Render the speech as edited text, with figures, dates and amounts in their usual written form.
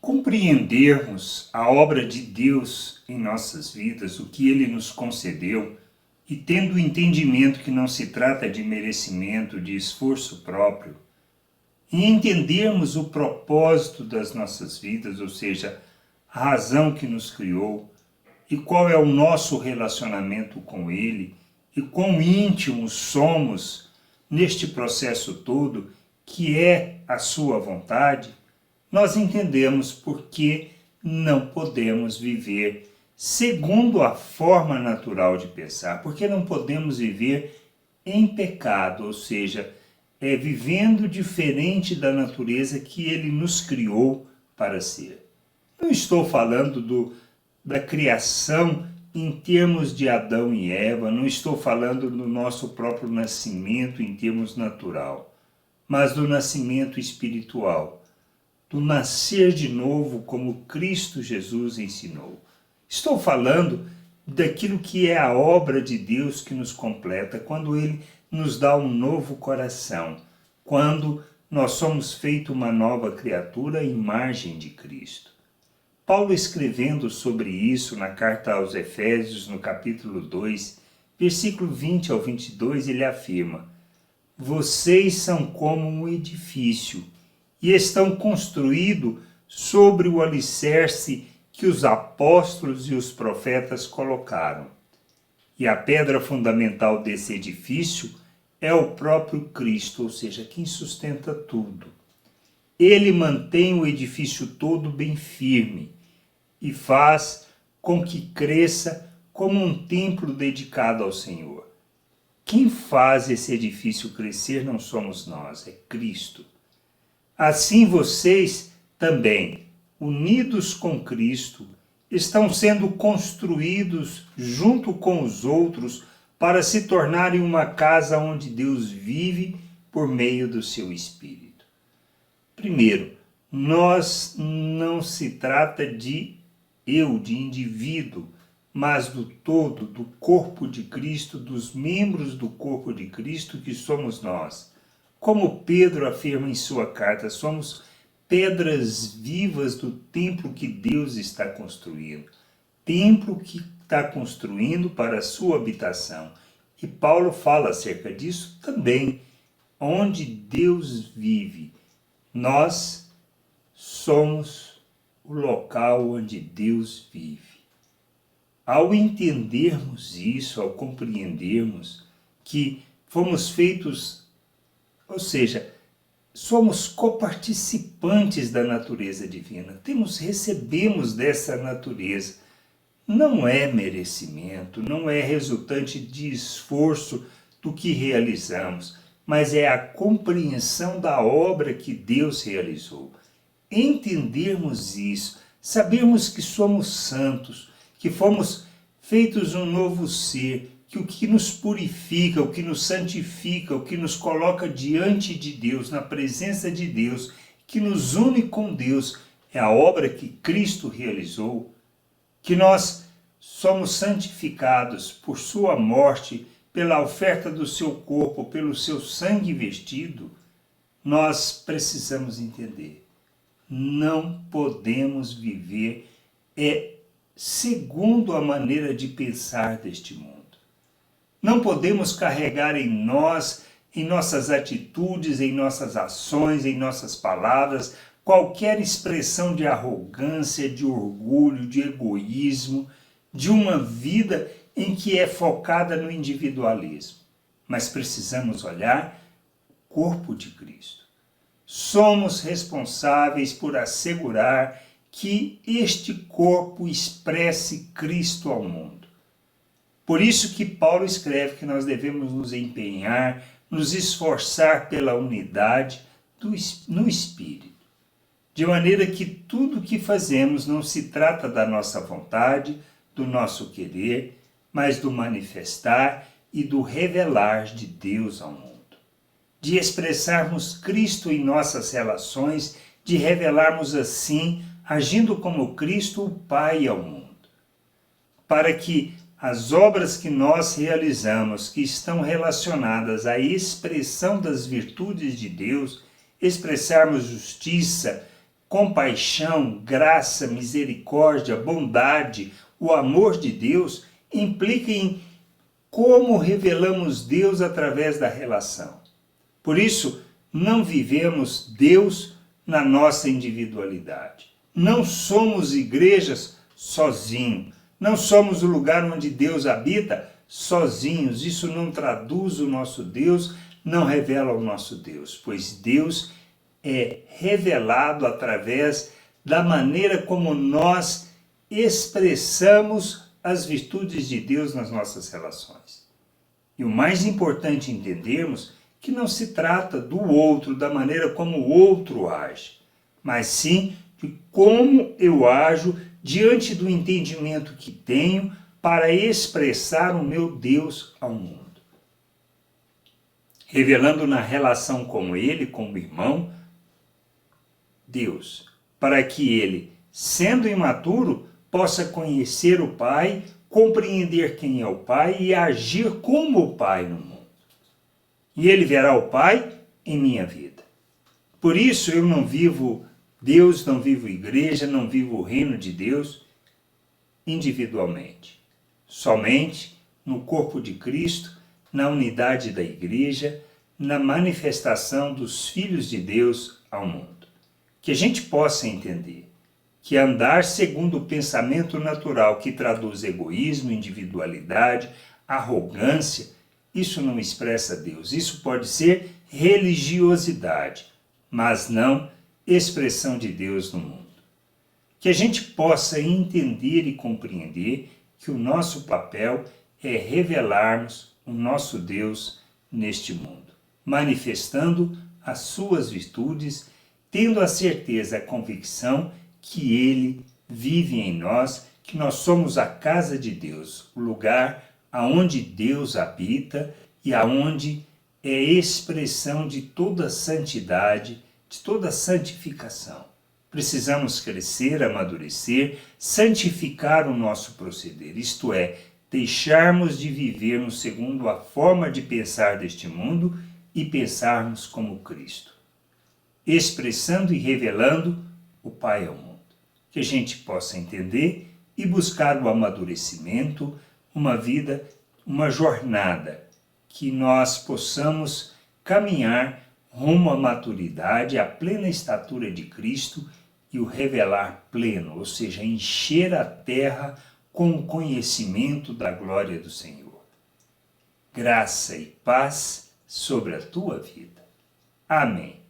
compreendermos a obra de Deus em nossas vidas, o que Ele nos concedeu, e tendo o entendimento que não se trata de merecimento, de esforço próprio, e entendermos o propósito das nossas vidas, ou seja, a razão que nos criou, e qual é o nosso relacionamento com Ele, e quão íntimos somos neste processo todo, que é a sua vontade, nós entendemos por que não podemos viver segundo a forma natural de pensar, porque não podemos viver em pecado, ou seja, vivendo diferente da natureza que Ele nos criou para ser. Não estou falando da criação em termos de Adão e Eva, não estou falando do nosso próprio nascimento em termos natural, mas do nascimento espiritual, do nascer de novo como Cristo Jesus ensinou. Estou falando daquilo que é a obra de Deus que nos completa, quando Ele nos dá um novo coração, quando nós somos feito uma nova criatura à imagem de Cristo. Paulo, escrevendo sobre isso na carta aos Efésios, no capítulo 2, versículo 20 ao 22, ele afirma: vocês são como um edifício e estão construídos sobre o alicerce que os apóstolos e os profetas colocaram. E a pedra fundamental desse edifício é o próprio Cristo, ou seja, quem sustenta tudo. Ele mantém o edifício todo bem firme e faz com que cresça como um templo dedicado ao Senhor. Quem faz esse edifício crescer não somos nós, é Cristo. Assim vocês também, unidos com Cristo, estão sendo construídos junto com os outros para se tornarem uma casa onde Deus vive por meio do seu Espírito. Primeiro, nós não se trata de indivíduo, mas do todo, do corpo de Cristo, dos membros do corpo de Cristo que somos nós. Como Pedro afirma em sua carta, somos pedras vivas do templo que Deus está construindo. Templo que está construindo para a sua habitação. E Paulo fala acerca disso também. Onde Deus vive, nós somos o local onde Deus vive. Ao entendermos isso, ao compreendermos que fomos feitos, ou seja, somos coparticipantes da natureza divina, recebemos dessa natureza. Não é merecimento, não é resultante de esforço do que realizamos, mas é a compreensão da obra que Deus realizou. Entendermos isso, sabermos que somos santos, que fomos feitos um novo ser, que o que nos purifica, o que nos santifica, o que nos coloca diante de Deus, na presença de Deus, que nos une com Deus, é a obra que Cristo realizou, que nós somos santificados por sua morte, pela oferta do seu corpo, pelo seu sangue vestido, nós precisamos entender. Não podemos viver segundo a maneira de pensar deste mundo. Não podemos carregar em nós, em nossas atitudes, em nossas ações, em nossas palavras, qualquer expressão de arrogância, de orgulho, de egoísmo, de uma vida em que é focada no individualismo. Mas precisamos olhar o corpo de Cristo. Somos responsáveis por assegurar que este corpo expresse Cristo ao mundo. Por isso que Paulo escreve que nós devemos nos empenhar, nos esforçar pela unidade no Espírito. De maneira que tudo o que fazemos não se trata da nossa vontade, do nosso querer, mas do manifestar e do revelar de Deus ao mundo. De expressarmos Cristo em nossas relações, de revelarmos assim, agindo como Cristo, o Pai ao mundo. Para que as obras que nós realizamos, que estão relacionadas à expressão das virtudes de Deus, expressarmos justiça, compaixão, graça, misericórdia, bondade, o amor de Deus implica em como revelamos Deus através da relação. Por isso, não vivemos Deus na nossa individualidade. Não somos igrejas sozinhos. Não somos o lugar onde Deus habita sozinhos. Isso não traduz o nosso Deus, não revela o nosso Deus, pois Deus é revelado através da maneira como nós expressamos as virtudes de Deus nas nossas relações. E o mais importante entendermos que não se trata do outro, da maneira como o outro age, mas sim de como eu ajo diante do entendimento que tenho para expressar o meu Deus ao mundo. Revelando na relação com Ele, como irmão, Deus, para que ele, sendo imaturo, possa conhecer o Pai, compreender quem é o Pai e agir como o Pai no mundo. E ele verá o Pai em minha vida. Por isso eu não vivo Deus, não vivo igreja, não vivo o reino de Deus individualmente. Somente no corpo de Cristo, na unidade da igreja, na manifestação dos filhos de Deus ao mundo. Que a gente possa entender que andar segundo o pensamento natural que traduz egoísmo, individualidade, arrogância, isso não expressa Deus. Isso pode ser religiosidade, mas não expressão de Deus no mundo. Que a gente possa entender e compreender que o nosso papel é revelarmos o nosso Deus neste mundo, manifestando as suas virtudes, tendo a certeza, a convicção que Ele vive em nós, que nós somos a casa de Deus, o lugar aonde Deus habita e aonde é expressão de toda santidade, de toda santificação. Precisamos crescer, amadurecer, santificar o nosso proceder, isto é, deixarmos de vivermos segundo a forma de pensar deste mundo e pensarmos como Cristo, expressando e revelando o Pai ao mundo. Que a gente possa entender e buscar o amadurecimento, uma vida, uma jornada, que nós possamos caminhar rumo à maturidade, à plena estatura de Cristo e o revelar pleno, ou seja, encher a terra com o conhecimento da glória do Senhor. Graça e paz sobre a tua vida. Amém.